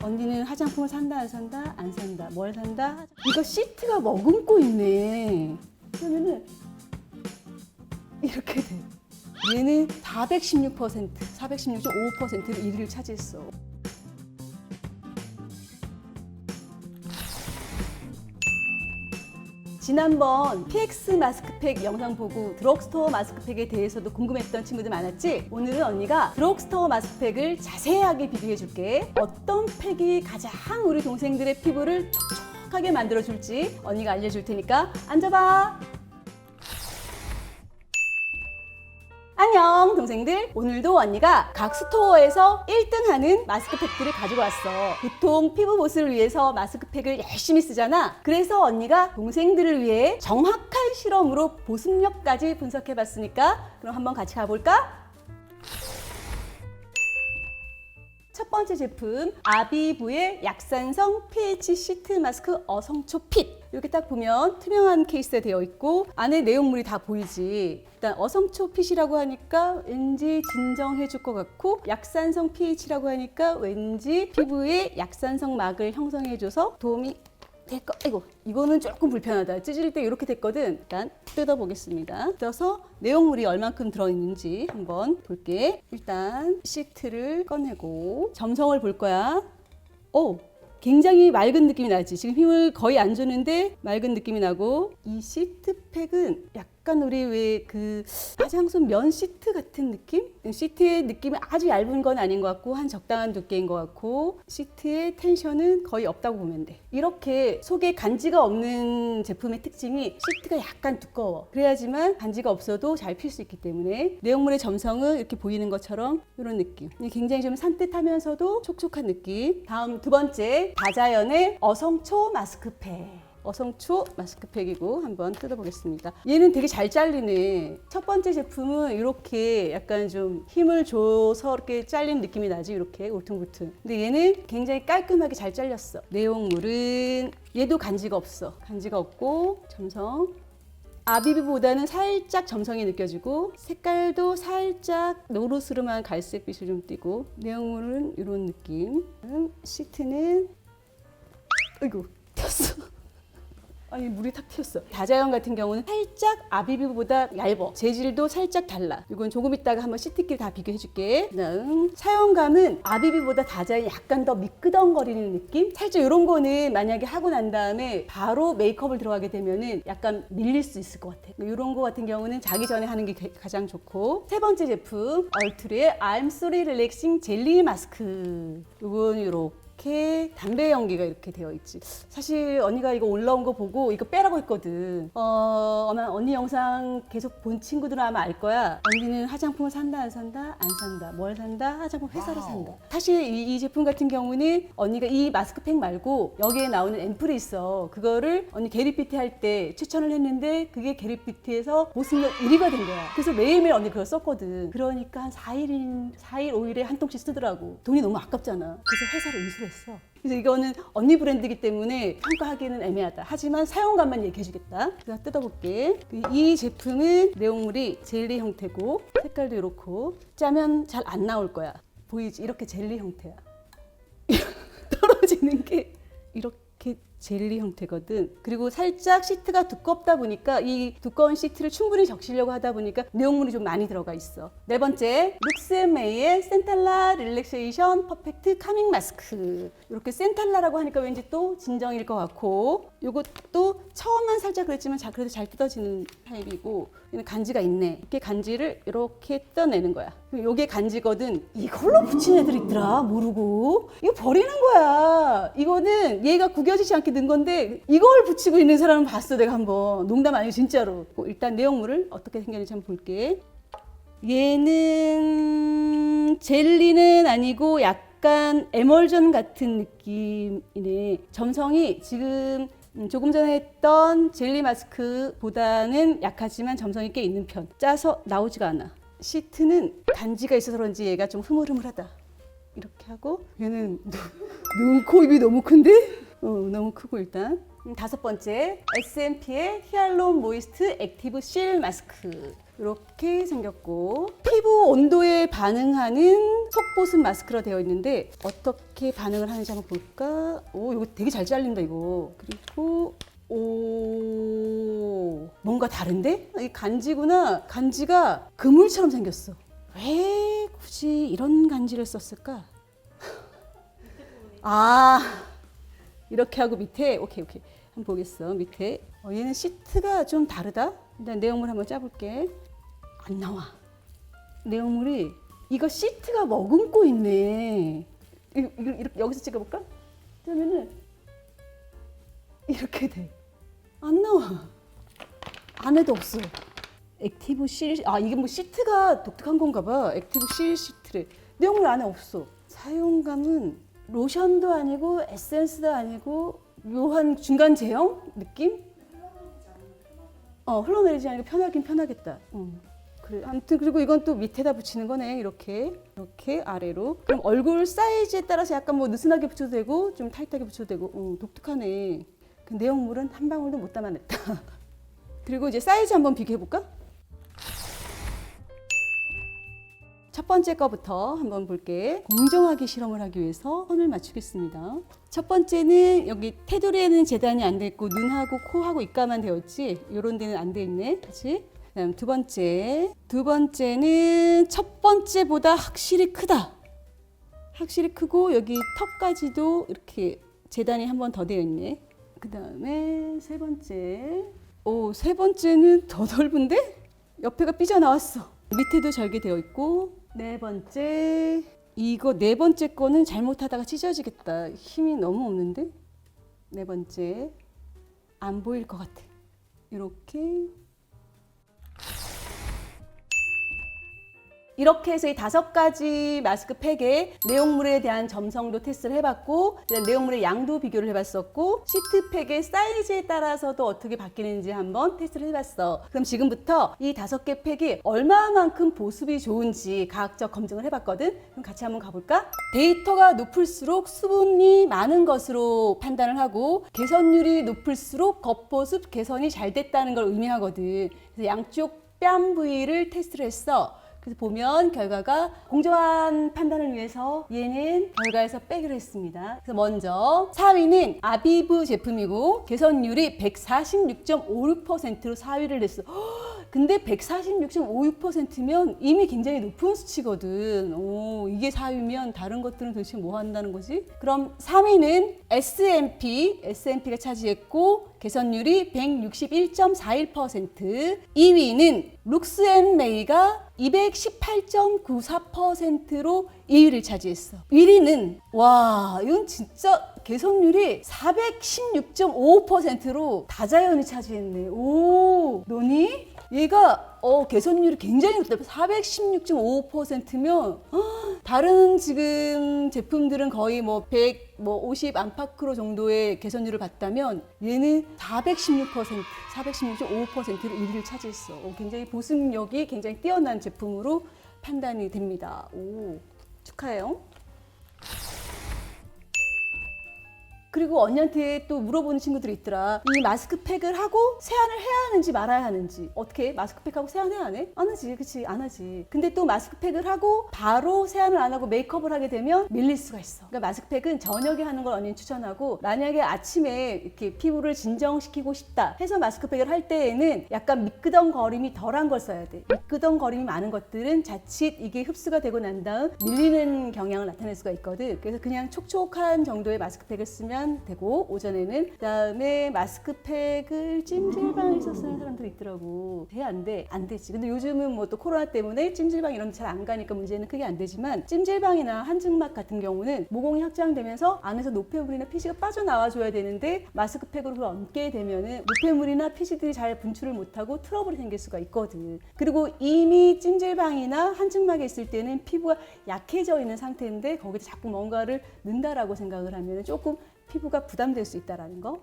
언니는 화장품을 산다 안 산다? 안 산다. 뭘 산다? 이거 시트가 머금고 있네. 그러면은 이렇게 돼. 얘는 416%, 416.5%를 1위를 차지했어. 지난번 PX 마스크팩 영상 보고 드럭스토어 마스크팩에 대해서도 궁금했던 친구들 많았지? 오늘은 언니가 드럭스토어 마스크팩을 자세하게 비교해 줄게. 어떤 팩이 가장 우리 동생들의 피부를 촉촉하게 만들어줄지 언니가 알려줄 테니까 앉아봐. 안녕 동생들, 오늘도 언니가 각 스토어에서 1등하는 마스크팩들을 가지고 왔어. 보통 피부 보습을 위해서 마스크팩을 열심히 쓰잖아. 그래서 언니가 동생들을 위해 정확한 실험으로 보습력까지 분석해봤으니까 그럼 한번 같이 가볼까? 첫 번째 제품, 아비부의 약산성 pH 시트 마스크 어성초 핏. 이렇게 딱 보면 투명한 케이스에 되어 있고 안에 내용물이 다 보이지. 일단 어성초 핏이라고 하니까 왠지 진정해 줄 것 같고, 약산성 pH라고 하니까 왠지 피부에 약산성 막을 형성해 줘서 도움이 될 거. 아이고, 이거는 조금 불편하다. 찢을 때 이렇게 됐거든. 일단 뜯어보겠습니다. 뜯어서 내용물이 얼만큼 들어있는지 한번 볼게. 일단 시트를 꺼내고 점성을 볼 거야. 오, 굉장히 맑은 느낌이 나지. 지금 힘을 거의 안 줬는데 맑은 느낌이 나고, 이 시트팩은 약간 우리 왜 그 화장솜 면 시트 같은 느낌? 시트의 느낌은 아주 얇은 건 아닌 것 같고 한 적당한 두께인 것 같고, 시트의 텐션은 거의 없다고 보면 돼. 이렇게 속에 간지가 없는 제품의 특징이 시트가 약간 두꺼워. 그래야지만 간지가 없어도 잘 필 수 있기 때문에 내용물의 점성은 이렇게 보이는 것처럼 이런 느낌. 굉장히 좀 산뜻하면서도 촉촉한 느낌. 다음 두 번째, 다자연의 어성초 마스크팩. 어성초 마스크팩이고 한번 뜯어보겠습니다. 얘는 되게 잘 잘리네. 첫 번째 제품은 이렇게 약간 좀 힘을 줘서 이렇게 잘린 느낌이 나지. 이렇게 울퉁불퉁. 근데 얘는 굉장히 깔끔하게 잘 잘렸어. 내용물은 얘도 간지가 없어. 간지가 없고 점성. 아비비보다는 살짝 점성이 느껴지고, 색깔도 살짝 노르스름한 갈색빛을 좀 띠고, 내용물은 이런 느낌. 시트는 아이고 튀었어. 아니 물이 탁 튀었어. 다자연 같은 경우는 살짝 아비비보다 얇어. 재질도 살짝 달라. 이건 조금 이따가 한번 시트끼리 다 비교해 줄게. 그다음 사용감은 아비비보다 다자연이 약간 더 미끄덩거리는 느낌? 살짝 이런 거는 만약에 하고 난 다음에 바로 메이크업을 들어가게 되면은 약간 밀릴 수 있을 것 같아. 이런 거 같은 경우는 자기 전에 하는 게 가장 좋고. 세 번째 제품, 얼트루의 I'm Sorry Relaxing 젤리 마스크. 이건 이렇게 담배 연기가 이렇게 되어 있지. 사실 언니가 이거 올라온 거 보고 이거 빼라고 했거든. 아마 언니 영상 계속 본 친구들은 아마 알 거야. 언니는 화장품을 산다 안 산다? 안 산다. 뭘 산다? 화장품 회사를 산다. 사실 이 제품 같은 경우는 언니가 이 마스크팩 말고 여기에 나오는 앰플이 있어. 그거를 언니 게리피티 할 때 추천을 했는데 그게 게리피티에서 보습력 1위가 된 거야. 그래서 매일매일 언니 그걸 썼거든. 그러니까 한 4일, 5일에 한 통씩 쓰더라고. 돈이 너무 아깝잖아. 그래서 회사를 인수했어. 그래서 이거는 언니 브랜드이기 때문에 평가하기는 애매하다. 하지만 사용감만 얘기해주겠다. 그래서 뜯어볼게. 이 제품은 내용물이 젤리 형태고, 색깔도 이렇고, 짜면 잘 안 나올 거야. 보이지? 이렇게 젤리 형태야. 떨어지는 게 이렇게 젤리 형태거든. 그리고 살짝 시트가 두껍다 보니까 이 두꺼운 시트를 충분히 적시려고 하다 보니까 내용물이 좀 많이 들어가 있어. 네 번째, 룩스앤메이의 센탈라 릴렉세이션 퍼펙트 카밍 마스크. 이렇게 센탈라라고 하니까 왠지 또 진정일 것 같고, 이것도 처음만 살짝 그랬지만 그래도 잘 뜯어지는 타입이고, 얘는 간지가 있네. 이렇게 간지를 이렇게 뜯어내는 거야. 이게 간지거든. 이걸로 붙인 애들 있더라. 모르고. 이거 버리는 거야. 이거는 얘가 구겨지지 않게 넣은 건데 이걸 붙이고 있는 사람은 봤어. 내가 한번. 농담 아니고 진짜로. 일단 내용물을 어떻게 생겼는지 한번 볼게. 얘는 젤리는 아니고 약간 에멀전 같은 느낌이네. 점성이 지금 조금 전에 했던 젤리 마스크보다는 약하지만 점성이 꽤 있는 편. 짜서 나오지가 않아. 시트는 간지가 있어서 그런지 얘가 좀 흐물흐물하다. 이렇게 하고, 얘는 눈, 코, 입이 너무 큰데? 너무 크고. 일단 다섯 번째, S&P의 히알루론 모이스트 액티브 실 마스크. 이렇게 생겼고, 피부 온도에 반응하는 속보습 마스크로 되어 있는데 어떻게 반응을 하는지 한번 볼까? 오, 이거 되게 잘 잘린다 이거. 그리고 오, 뭔가 다른데? 이 간지구나. 간지가 그물처럼 생겼어. 왜 굳이 이런 간지를 썼을까? 아, 이렇게 하고 밑에 오케이 한번 보겠어. 밑에 얘는 시트가 좀 다르다. 일단 내용물 한번 짜볼게. 안 나와. 내용물이 이거 시트가 머금고 있네. 이렇게 여기서 찍어볼까? 그러면은 이렇게 돼. 안 나와. 안에도 없어. 액티브 실, 이게 뭐 시트가 독특한 건가 봐. 액티브 실 시트래. 내용물 안에 없어. 사용감은 로션도 아니고 에센스도 아니고 묘한 중간 제형 느낌? 흘러내리지 않으니까 편하긴 편하겠다. 그래. 아무튼 그리고 이건 또 밑에다 붙이는 거네. 이렇게 아래로. 그럼 얼굴 사이즈에 따라서 약간 뭐 느슨하게 붙여도 되고 좀 타이트하게 붙여도 되고. 독특하네. 그 내용물은 한 방울도 못 담아냈다. 그리고 이제 사이즈 한번 비교해 볼까? 첫 번째 거부터 한번 볼게. 공정하게 실험을 하기 위해서 선을 맞추겠습니다. 첫 번째는 여기 테두리에는 재단이 안 돼 있고 눈하고 코하고 입가만 되어 있지. 이런 데는 안 돼 있네. 그렇지? 그다음 두 번째는 첫 번째보다 확실히 크다. 확실히 크고 여기 턱까지도 이렇게 재단이 한 번 더 되어 있네. 그다음에 세 번째는 더 넓은데? 옆에가 삐져나왔어. 밑에도 절개되어 있고. 네 번째 거는 잘못하다가 찢어지겠다. 힘이 너무 없는데? 네 번째 안 보일 것 같아. 이렇게 해서 이 5가지 마스크팩의 내용물에 대한 점성도 테스트를 해봤고, 내용물의 양도 비교를 해봤었고, 시트팩의 사이즈에 따라서도 어떻게 바뀌는지 한번 테스트를 해봤어. 그럼 지금부터 이 5개 팩이 얼마만큼 보습이 좋은지 과학적 검증을 해봤거든. 그럼 같이 한번 가볼까? 데이터가 높을수록 수분이 많은 것으로 판단을 하고, 개선율이 높을수록 겉보습 개선이 잘 됐다는 걸 의미하거든. 그래서 양쪽 뺨 부위를 테스트를 했어. 그래서 보면 결과가 공정한 판단을 위해서 얘는 결과에서 빼기로 했습니다. 그래서 먼저 4위는 아비브 제품이고 개선율이 146.56%로 4위를 냈어. 근데 146.56%면 이미 굉장히 높은 수치거든. 이게 4위면 다른 것들은 도대체 뭐 한다는 거지? 그럼 3위는 S&P가 차지했고 개선율이 161.41%. 2위는 룩스앤메이가 218.94%로 2위를 차지했어. 1위는 이건 진짜 개선율이 416.55%로 다자연이 차지했네. 너니? 얘가 개선율이 굉장히 높다. 416.55%면 다른 지금 제품들은 거의 뭐 150 안팎으로 정도의 개선율을 봤다면 얘는 416.55%로 1위를 차지했어. 굉장히 보습력이 굉장히 뛰어난 제품으로 판단이 됩니다. 축하해요. 그리고 언니한테 또 물어보는 친구들이 있더라. 이 마스크팩을 하고 세안을 해야 하는지 말아야 하는지. 어떻게 마스크팩하고 세안해야 하네? 안 하지. 그치? 안 하지. 근데 또 마스크팩을 하고 바로 세안을 안 하고 메이크업을 하게 되면 밀릴 수가 있어. 그러니까 마스크팩은 저녁에 하는 걸 언니는 추천하고, 만약에 아침에 이렇게 피부를 진정시키고 싶다 해서 마스크팩을 할 때에는 약간 미끄덩거림이 덜한 걸 써야 돼. 미끄덩거림이 많은 것들은 자칫 이게 흡수가 되고 난 다음 밀리는 경향을 나타낼 수가 있거든. 그래서 그냥 촉촉한 정도의 마스크팩을 쓰면 되고, 오전에는. 그다음에 마스크팩을 찜질방에서 쓰는 사람들이 있더라고. 돼? 안 돼? 안 되지. 근데 요즘은 뭐 또 코로나 때문에 찜질방 이런 데 잘 안 가니까 문제는 크게 안 되지만, 찜질방이나 한증막 같은 경우는 모공이 확장되면서 안에서 노폐물이나 피지가 빠져나와 줘야 되는데 마스크팩으로 그걸 얹게 되면은 노폐물이나 피지들이 잘 분출을 못하고 트러블이 생길 수가 있거든. 그리고 이미 찜질방이나 한증막에 있을 때는 피부가 약해져 있는 상태인데 거기다 자꾸 뭔가를 넣는다라고 생각을 하면 조금 피부가 부담될 수 있다는 거.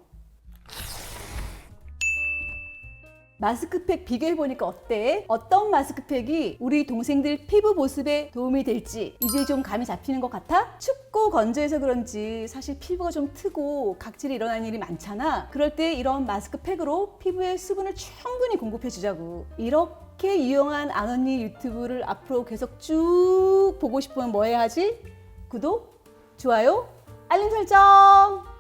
마스크팩 비교해보니까 어때? 어떤 마스크팩이 우리 동생들 피부 보습에 도움이 될지 이제 좀 감이 잡히는 것 같아? 춥고 건조해서 그런지 사실 피부가 좀 트고 각질이 일어나는 일이 많잖아. 그럴 때 이런 마스크팩으로 피부에 수분을 충분히 공급해주자고. 이렇게 유용한 안언니 유튜브를 앞으로 계속 쭉 보고 싶으면 뭐 해야 하지? 구독, 좋아요, 알림 설정!